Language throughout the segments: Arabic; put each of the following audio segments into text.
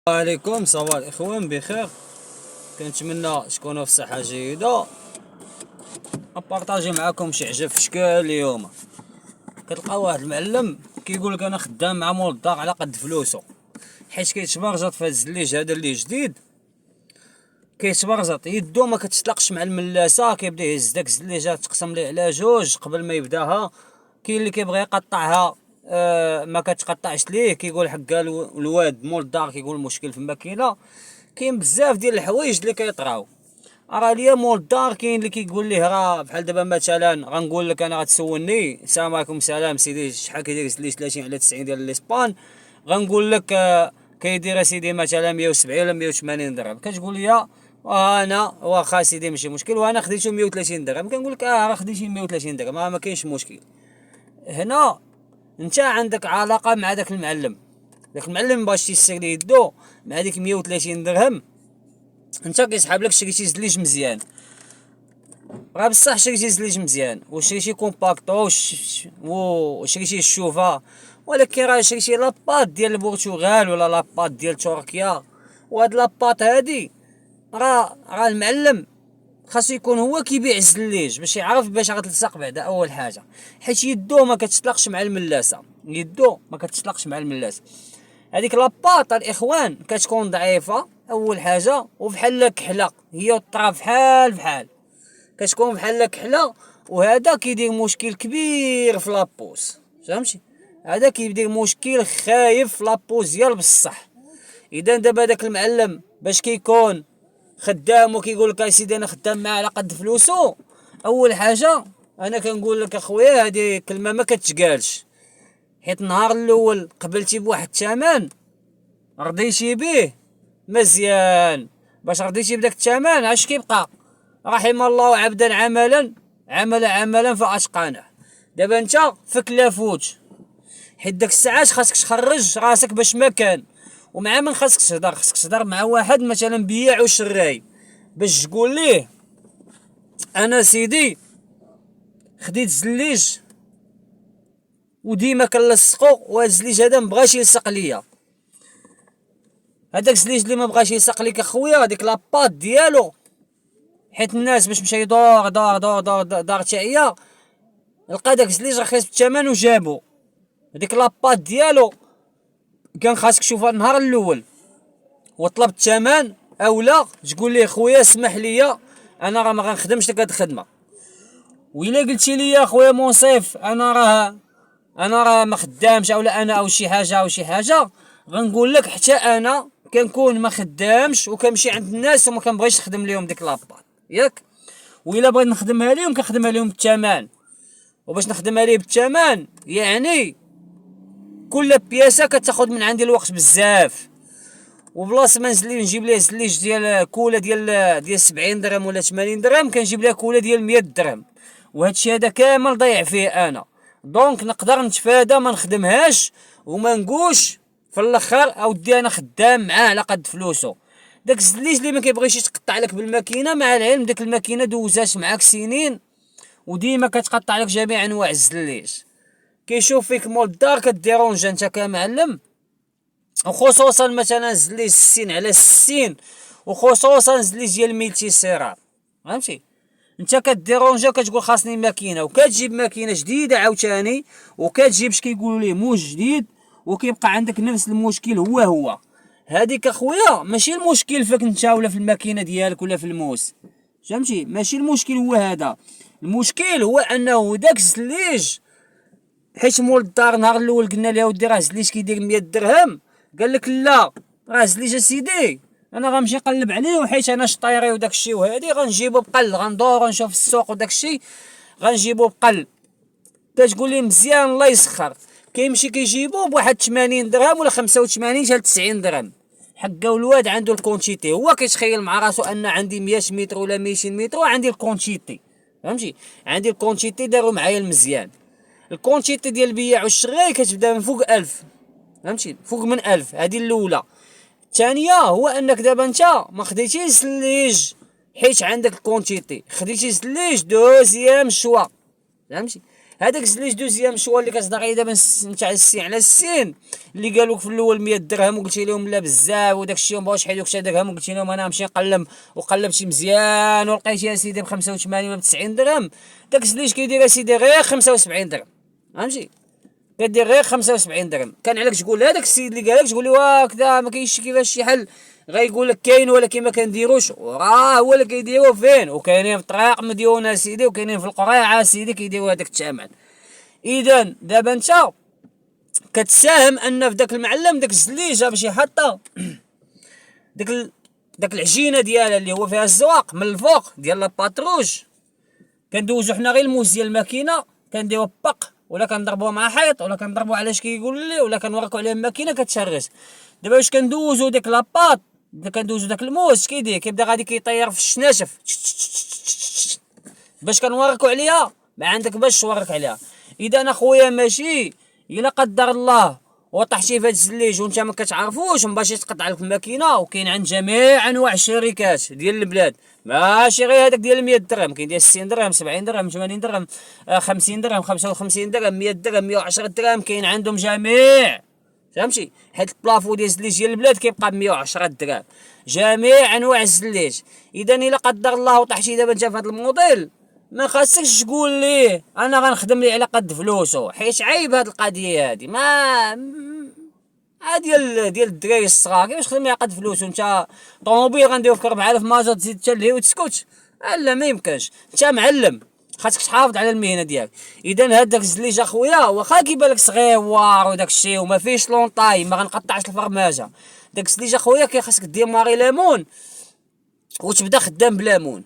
السلام عليكم. صباح الاخوان بخير. كنتمنى تكونوا في صحه جيده. ابارطاجي معكم شي عجب في شكال اليوم. كتلقى واحد المعلم كيقول لك انا خدام مع مول الدار على قد فلوسو، حيت كيتبرجط في هاد الزليج هذا اللي جديد. كيتبرجط يدو ما كتطلقش مع الملاسه، كيبدا يهز داك الزليجات تقسم ليه على جوج قبل ما يبداها. كاين اللي كيبغي يقطعها ما كتقطعش ليه، كيقول حقا الواد مول الدار كيقول المشكل في الماكينه. كاين بزاف ديال الحوايج اللي كيطراو. راه ليا مول الدار كاين اللي كيقول ليه راه بحال دابا مثلا غنقول لك انا غتسولني السلام عليكم سلام سيدي شحال كيدير زليج 30 على 90 ديال الاسبان. غنقول لك كيدير سيدي مثلا 170 ولا 180 درهم. كتقول لي انا واخا سيدي ماشي مشكل وانا خديته 130 درهم. كنقول لك راه خديتي 130 درهم ما كاينش مشكل. هنا انت عندك علاقه مع داك المعلم. داك المعلم باش تيسر ليه يدو مع ديك 130 درهم. انت كيسحاب لك شريتي زليج مزيان، راه بصح شريتي زليج مزيان وشريتي كومباكتو وشريتي الشوفه، ولكن راه شريتي لاباط ديال البرتغال ولا لاباط ديال تركيا. وهاد لاباط هادي راه المعلم خاصو يكون هو كيبيع الزليج باش يعرف باش غتلصق بعدا اول حاجه، حيت يدو ما كتطلقش مع الملاسه. يدو ما كتطلقش مع الملاسه. هذيك لاباط الاخوان كتكون ضعيفه اول حاجه وبحال كحله، هي والطرف بحال كتكون بحال كحله. وهذا كيدير مشكل كبير في لابوز، فهمتي؟ هذا كيدير مشكل خايف في لابوز ديال بصح. اذا دابا داك المعلم باش كيكون خدام وكيقول لك سيدي انا خدام معاه على قد فلوسو، اول حاجه انا كنقول لك اخويا هذه كلمه ما كتقالش، حيت النهار الاول قبلتي بواحد الثمن رضيتي به مزيان، باش رضيتي بداك الثمن اش كيبقى؟ رحم الله عبدا عمل فاتقنه. دابا انت فك لافوت، حيت داك الساعات خاصك تخرج راسك باش ما كان. ومع من خاصك تهضر مع واحد مثلا بياع وشراي باش تقول ليه انا سيدي خديت زليج وديما كنلصقو وهاد الزليج هذا مبغاش يلصق ليا. هذاك الزليج اللي ما بغاش يلصق ليك اخويا هذيك لاباط ديالو، حيت الناس باش مشى يدور دار دار دار دار, دار تعيا لقى داك الزليج رخيص بالثمن وجابو. هذيك لاباط ديالو كان خاصك تشوفها النهار الاول وطلب الثمن اولا تقول ليه خويا اسمح لي انا راه ما غنخدمش لك هاد الخدمه. وإلا قلتي لي خويا منصف انا راه ما خدامش اولا انا او شي حاجه غنقول لك حتى انا كنكون ما خدامش وكنمشي عند الناس وما كنبغيش نخدم لهم ديك لاباط ياك. وإلا بغيت نخدمها لهم كنخدمها لهم بالثمن، وباش نخدمها ليه بالثمن يعني كل بياسه كتاخذ من عندي الوقت بزاف. وبلاصه ما نجيب ليه زليج ديال كوله ديال 70 درهم ولا 80 درهم كنجيب ليه كوله ديال 100 درهم، وهذا الشيء هذا كامل ضيع فيه انا. دونك نقدر نتفادى ما نخدمهاش وما نقولش في الاخر اودي انا خدام معاه على قد فلوسه. داك الزليج اللي ما كيبغيش يتقطع لك بالماكينه، مع العلم ديك الماكينه دوزات معاك سنين وديما كتقطع لك جميع انواع الزليج. كيشوف فيك مول الدار كديرونج انت كمعلم، وخصوصا مثلا زليج 60 على 60 وخصوصا زليج ديال ميلتي سيرار، فهمتي؟ انت كديرونجا كتقول خاصني ماكينه وكتجيب ماكينه جديده عاوتاني وكتجيبش كيقولوا ليه موش جديد وكيبقى عندك نفس المشكل هو. هذيك اخويا ماشي المشكل فيك انت ولا في الماكينه ديالك ولا في الموس، فهمتي؟ ماشي المشكل هو هذا، المشكل هو انه داك الزليج حيت مول الدار نهار الاول قلنا ليه ودي راه زليج كيدير 100 درهم، قال لك لا راه زليج سيدي انا غنمشي نقلب عليه وحيت انا شطيري وداك الشيء وهادي غنجيبو بقل، غندور نشوف السوق وداك الشيء غنجيبو بقل. كتقول لي مزيان الله يسخر، كيمشي كيجيبو بواحد 80 درهم ولا 85 حتى 90 درهم. حقا الواد عنده الكونتيتي، هو كيتخيل مع راسو ان عندي 100 متر ولا 200 متر وعندي الكونتيتي، فهمتي؟ عندي الكونتيتي داروا معايا المزيان. الكونتيتي ديال البياع والشراي كتبدا من فوق 1000، فهمتي؟ فوق من 1000 هذه الاولى. الثانيه هو انك دابا انت ما خديتيش زليج حيت عندك الكونتيتي، خديتي زليج دوزيام شوا، فهمتي؟ هذاك الزليج دوزيام شوا اللي كتصدق دابا نتاع السين على السين اللي قالوك في الاول 100 درهم وقلتي لهم لا بزاف وداك الشيء وما بغاوش يحيدوك حتى درهم وقلتي لهم انا نمشي نقلب وقلبتي مزيان ولقيتي يا سيدي ب 85 ولا ب 90 درهم. داك الزليج كيدير اسيدي غير 75 درهم فهمتي، كدير غير 75 درهم. كان عليك تقول هذاك السيد اللي قالك تقول له هكذا ما كاينش كيفاش شي حل، غيقول لك كاين ولكن ما كنديروش، وراه هو اللي كيديرو فين، وكاينين في الطريق مديونه سيدي وكاينين في القريعه سيدي كيديرو هذاك الثمن. اذا دابا انت كتساهم ان في داك المعلم داك الزليجه باش يحطها داك العجينه ديالها اللي هو فيها الزواق من الفوق ديال لاباتروج، كندوزو حنا غير الموس ديال الماكينه كنديرو باق ولا كنضربوه مع حيط ولا كنضربوه على اش كيقول لي ولا كنوركو عليه الماكينه كتشرج. دابا واش كندوزو ديك لاباط كندوزو داك الموس كيدير كيبدا غادي كيطير في الشناشف باش كنوركو عليها ما عندك باش تورك عليها. اذا اخويا ماشي الا قدر الله وطحتي في هاد الزليج وانت ما كتعرفوش ومباشي تقطع لك الماكينه، وكاين عند جميع انواع الشركات ديال البلاد ماشي غير هذاك ديال 100 درهم، كاين ديال 60 درهم 70 درهم 80 درهم 50 درهم 55 درهم 100 درهم 110 درهم، كاين عندهم جميع فهمتي، حيت البلافو ديال الزليج ديال البلاد كيبقى ب 110 درهم جميع انواع الزليج. اذا الا قدر الله وطحتي دابا انت في هذا الموديل ما خاصكش تقول لي انا غنخدم لي على قد فلوسه، حيت عيب هاد القضيه هادي ما ديال الدراري الصغار. كيفاش تخدم لي على قد فلوسه؟ انت طوموبيل غنديرو فيك 4000 مازوت تزيد تشليه وتسكت؟ لا ما يمكنش، انت معلم خاصك تحافظ على المهنه ديالك. اذا هذاك الزليج اخويا واخا كيبان لك صغيوار وداك الشيء وما فيهش لونطاي ما غنقطعش الفرماجه، داك الزليج اخويا خاصك دير ماري ليمون وتبدا خدام بليمون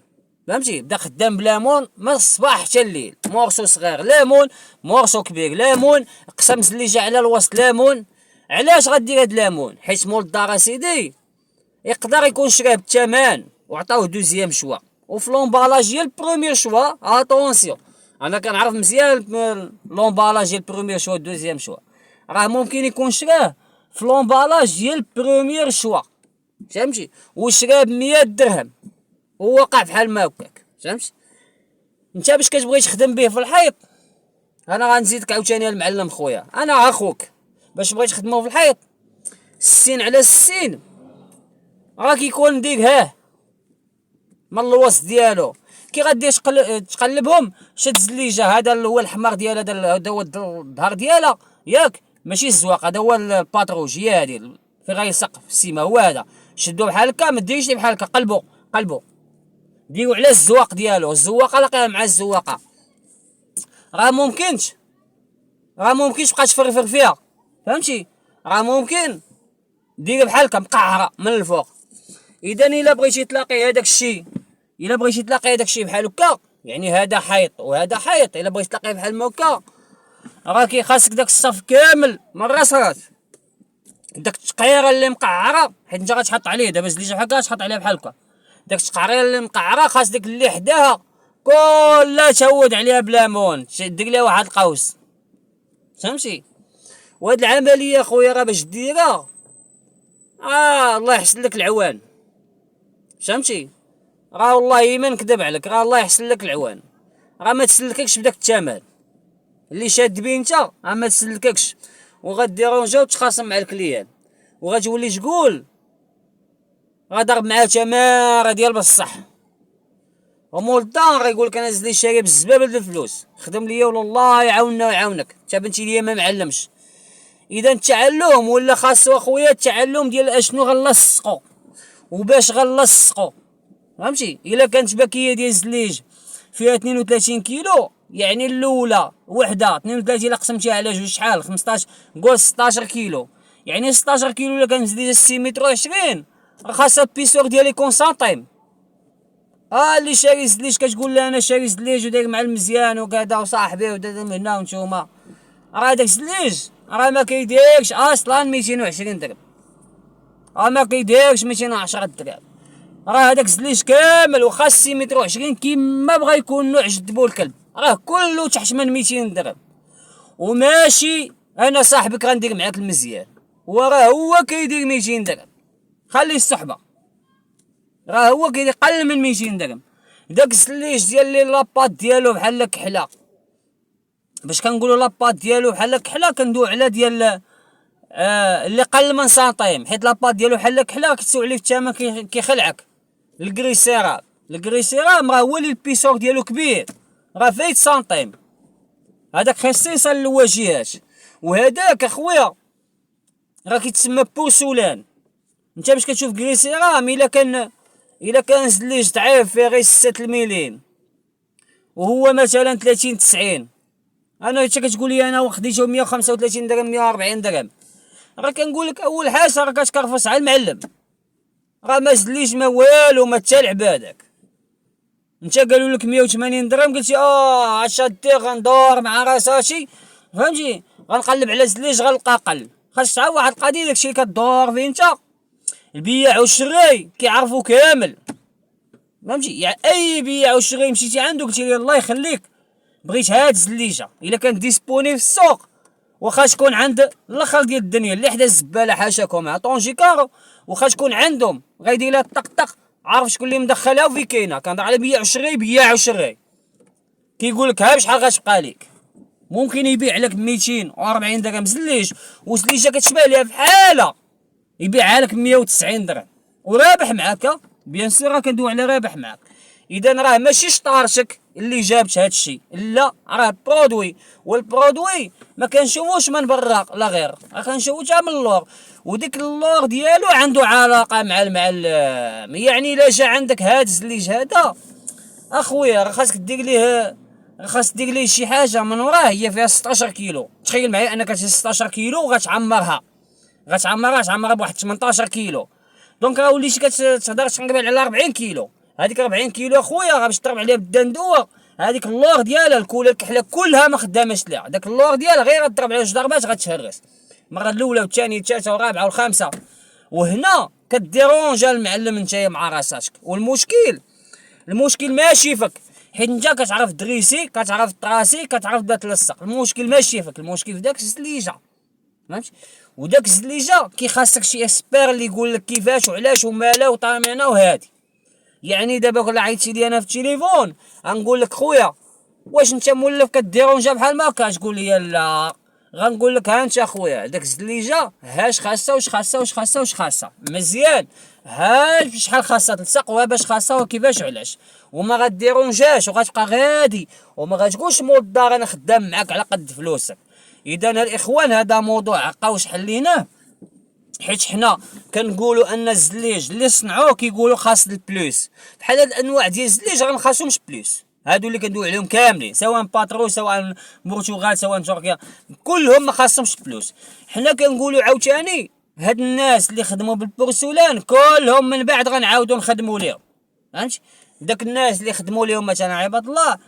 فهمتي، بدا خدام بليمون من الصباح حتى الليل، مورسو صغير ليمون مورسو كبير ليمون، قسم زليجه على الوسط ليمون. علاش غدير هاد ليمون؟ حيت مول الدار اسيدي يقدر يكون شراه بالثمن وعطاوه دوزيام شوا، وفي لومبالاج ديال البروميير شوا اتونسيون انا كنعرف مزيان لومبالاج ديال البروميير شوا دوزيام شوا راه ممكن يكون شراه في لومبالاج ديال البروميير شوا فهمتي، وشراه ب 100 درهم ووقع بحال ما هكاك فهمتي. انت باش كتبغي تخدم به في الحيط انا غنزيدك عاوتاني المعلم خويا انا اخوك، باش بغيت تخدمو في الحيط السين على السين راه كيكون ديك من الوسط ديالو كي غادي تقلبهم شد الزليجه هذا اللي هو الحمار ديال هذا هو الظهر ديالها ياك ماشي الزواق، هذا هو الباتروج هي هادي في غيلصق في السيما هو هذا، شدو بحال هكا ما ديريش بحال هكا قلبو ديرو على الزواق ديالو، الزواقه لاقيها مع الزواقه راه ممكنش تبقى تفرفر فيها فهمتي، راه ممكن دير بحال هكا مقعره من الفوق. اذا الا بغيتي تلاقي هذاك الشيء بحال هكا يعني هذا حيط وهذا حيط، الا بغيتي تلاقيه بحال هكا راه خاصك داك الصف كامل من راسات داك التقعيره اللي مقعره، حيت انت غتحط عليه دابا زليجه بحال هكا تحط عليها بحال هكا، داك التقعيره اللي مقعره خاص داك اللي حداها كلها تهود عليها بليمون دير ليها واحد القوس فهمتي. وهاد العمليه خويا راه باش ديرها الله يحسن لك العوان فهمتي، راه والله ما نكذب عليك راه الله يحسن لك العوان، راه ما تسلككش بداك الثمن اللي شاد بيه انت راه ما تسلككش، وغديرونجا وتخاصم مع الكليان وغتولي تقول غضرب معاه تماره ديال بصح، ومول الدار غيقول لك انا زلي شاري بالزبابه ديال الفلوس خدم ليا ولا الله يعاوننا ويعاونك انت بنتي ليا ما معلمش. اذا التعلم ولا خاصو اخويا التعلم ديال اشنو غنلصقو وباش غنلصقو فهمتي. الا كانت باكيه ديال الزليج فيها 32 كيلو يعني الاولى وحده 32 الا قسمتيها على جوج شحال 15 قول 16 كيلو، يعني 16 كيلو الا كانت زليجه 6 متر 20 راه خاصها بيسور ديال لي سنتيم. اللي شاري زليج كتقول له انا شاري زليج وداير مع المزيان وكذا وصاحبي وداير من هنا وانتوما، راه داك الزليج راه ما كيديرش اصلا 220 درهم، راه ما كيديرش 210 درهم، راه هذاك الزليج كامل وخا 6 متر 20 كيما بغا يكون نوع جدبو الكلب راه كله تحت من 200 درهم. وماشي انا صاحبك غندير معاك المزيان وراه هو كيدير 200 درهم، خلي الصحبه راه هو كيدير قل من 200 درهم. داك الزليج ديال لي لاباط ديالو بحال الكحله باش كنقولوا لاباط ديالو بحال الكحله كندوي على ديال اللي قل من سنتيم، حيت لاباط ديالو بحال الكحله كتسوع عليه في الثمن كيخلعك. الكريسيرام راه هو اللي البيسور ديالو كبير، راه 20 سنتيم، هذاك خصيصا للواجهات. وهذاك اخويا راه كيتسمى بورسولان. انت باش كتشوف كريسيرام الا كان زليج ضعيف فيه غير 6 المليم وهو مثلا 30 90، انا حتى كتقول لي انا خديته 135 درهم 140 درهم، راه كنقول لك اول حاجه راه كتكرفص على المعلم، راه ما زليج ما والو ما حتى لعبادك. انت قالوا لك 180 درهم قلتي اش دير غندور مع راساتي فهمتي، غنقلب على زليج غنلقى قل. خاص تعرف واحد القضيه، داكشي اللي كدور فيه انت البياع والشري كيعرفوا كامل فهمتي. يعني اي بياع والشري مشيتي عنده قلتي ليه الله يخليك بغيت هاد الزليجه الا كانت ديسبوني في السوق، واخا تكون عند الاخر ديال الدنيا اللي حدا الزباله حاشاكم مع طونجي كارو، واخا تكون عندهم غيدير لها طق عارف شكون اللي مدخلها وفين كاينه. كنهضر على بياع وشري كيقول لك ها بشحال غتبقى لك، ممكن يبيع لك ب 240 درهم زليج وزليجه كتشبه ليها بحالها يبيعها لك ب 190 درهم ورابح معاك. بيان سور راه كندوي على رابح معاك. اذا راه ماشي شطارتك اللي جابت هذا الشيء، لا راه برودوي، والبرودوي ما كنشوفوش من برا لا غير، راه كنشوفو حتى من اللور، وديك اللور ديالو عنده علاقه مع المعلم. يعني الا جا عندك هذا الزليج هذا اخويا راه خاصك دير ليه شي حاجه من وراه هي فيها 16 كيلو. تخيل معايا انك 16 كيلو وغتعمرها بواحد 18 كيلو، دونك راه وليتي كتهضر تقريبا على 40 كيلو. هذيك 40 كيلو اخويا راه باش تضرب عليها بالدندوه، هذيك اللور ديالها الكوله الكحله كلها ما خداماش ليها، داك اللور ديالها غير تضرب عليها جوج ضربات غتهرس، المره الاولى والثانيه والثالثه والرابعه والخامسه. وهنا كديرونجا المعلم نتايا مع راساتك. المشكل ماشي فيك، حيت انت كتعرف دريسي كتعرف طراسي كتعرف دا تلصق. المشكل ماشي فيك، المشكل في داك الزليجه فهمت. وداك الزليجه كيخاصك شي اسبير اللي يقول لك كيفاش وعلاش ومالا وطامينه وهادي. يعني دابا كون عيطتي لي انا في التليفون غنقول لك خويا واش انت مولف كديرونجا بحال ما كتقول لي لا، غنقول لك ها انت خويا داك الزليجه هاش خاصها واش خاصها مزيان، ها شحال خاصها تلصق وها باش خاصها وكيفاش وعلاش، وما غديرونجاش وغتبقى غادي وما غتقولش مول الدار انا خدام معاك على قد فلوسك. اذا الاخوان هذا موضوع عقاوش حليناه، حيت حنا كنقولوا ان الزليج اللي صنعوه كيقولوا خاص البلوس. بحال هاد الانواع ديال الزليج راه مخاصهمش بلوس، هادو اللي كندوي عليهم كاملين سواء باترو سواء برتغال سواء تركيا كلهم ما خاصهمش بلوس. حنا كنقولوا عاوتاني هاد الناس اللي خدموا بالبورسولان كلهم من بعد غنعاودوا نخدموا ليهم فهمتي. داك الناس اللي خدموا ليهم مثلا عباد الله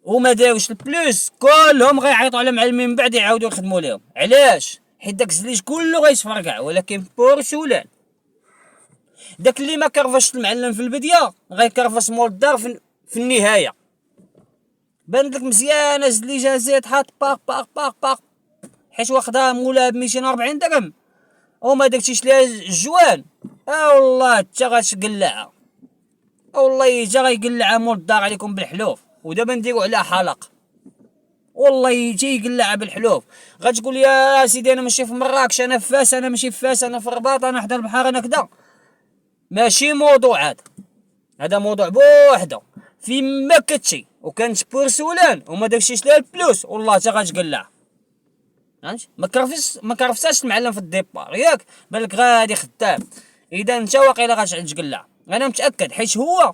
وما داوش البلوس كلهم غيعيطوا على معلمين من بعد يعاودوا يخدموا ليهم. علاش؟ حيت داك الزليج كله غيتفرقع. ولكن بورسولان داك اللي ما كرفش المعلم في البدايه غيكرفس مول الدار في النهايه. بانت لك مزيانه زليجه زيت حاط باق حيت واخدها مولاها ب 240 درهم وما درتيش ليها الجوان والله حتى غتقلعها، والله حتى غيقلعها مول الدار عليكم بالحلوف. ودابا نديرو عليها حلق والله يجي يقلعها بالحلوف. غتقول يا سيدي انا ماشي في مراكش انا في فاس، انا ماشي في فاس انا في الرباط انا حدا البحر انا كذا. ماشي موضوع هذا موضوع بوحده في ما كتشي وكانت بورسولان وما داكشيش ليها الفلوس والله حتى غتقلع فهمت. ما كرفساش المعلم في الديبار ياك بالك غادي خدام. اذا انت واقيلا غتقلع انا متاكد، حيت هو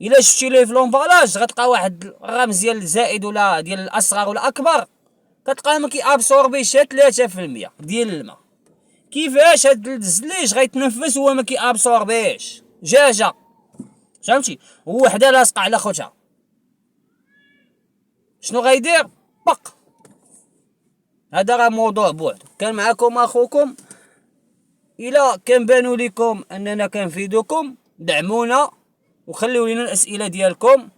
الا شفتي ليه في لومبالاج غتلقى واحد الرمز ديال الزائد ولا ديال الاصغر ولا اكبر كتلقاه ما كيابسوربيش 3% ديال الماء. كيفاش هاد الزليج غيتنفس وهو ما كيابسوربيش جاجه فهمتي، وحده لاصقه على خوتها شنو غيدير بق. هذا راه موضوع بوحدو. كان معكم اخوكم، الى كان بانوا لكم اننا كنفيدوكم دعمونا وخليو لنا الاسئله ديالكم.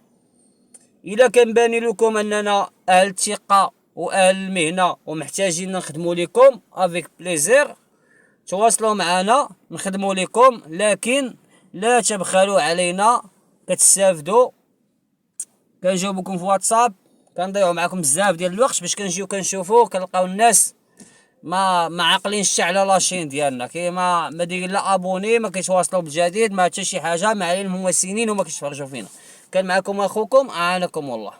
الا كان بان لكم اننا اهل الثقه واهل المهنه ومحتاجين نخدموا لكم افيك بليزير تواصلوا معنا نخدموا لكم، لكن لا تبخلوا علينا. كتستافدوا كنجاوبكم في واتساب كنضيعوا معكم بزاف ديال الوقت باش كنجيو كنشوفو كنلقاو الناس ما عاقلينش على لاشين ديالنا، كيما ما دايرين لا ابوني، ما كيتواصلوا بالجديد، ما حتى شي حاجه، ما عليهم هما سنين وما كيتفرجوا فينا. كان معكم اخوكم اعانكم الله.